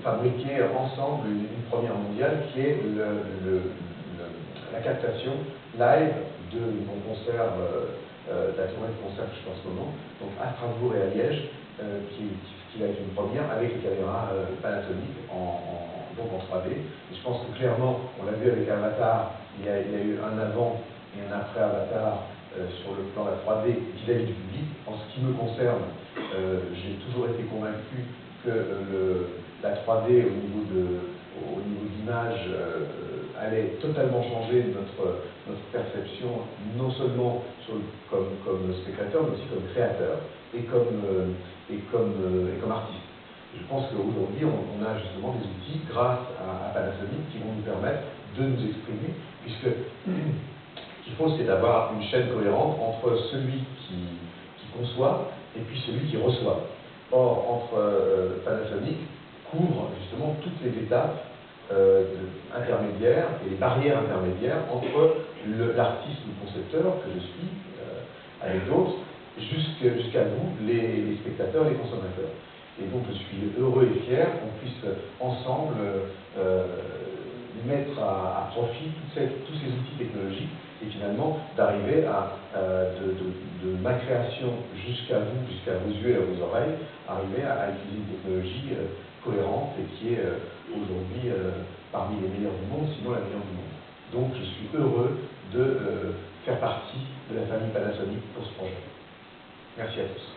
fabriqué ensemble une première mondiale qui est la captation live de mon concert, de la tournée de concert que je fais en ce moment, donc à Strasbourg et à Liège, qui va être une première avec les caméras Panasonic donc en 3D. Et je pense que clairement, on l'a vu avec Avatar, il y a eu un avant et un après Avatar sur le plan de la 3D vis-à-vis du public. En ce qui me concerne, j'ai toujours été convaincu que la 3D au niveau de l'image allait totalement changer notre perception, non seulement comme spectateur, mais aussi comme créateur et comme artiste. Je pense qu'aujourd'hui, on a justement des outils, grâce à Panasonic, qui vont nous permettre de nous exprimer, puisque ce qu'il faut, c'est d'avoir une chaîne cohérente entre celui qui conçoit et puis celui qui reçoit. Or, Panasonic couvre justement toutes les étapes intermédiaires et les barrières intermédiaires entre l'artiste ou le concepteur, que je suis, avec d'autres, jusqu'à vous, les spectateurs, les consommateurs. Et donc je suis heureux et fier qu'on puisse ensemble mettre à profit tous ces outils technologiques et finalement d'arriver de ma création jusqu'à vous, jusqu'à vos yeux et à vos oreilles, arriver à utiliser une technologie cohérente et qui est aujourd'hui parmi les meilleures du monde, sinon la meilleure du monde. Donc je suis heureux de faire partie de la famille Panasonic pour ce projet. Merci à tous.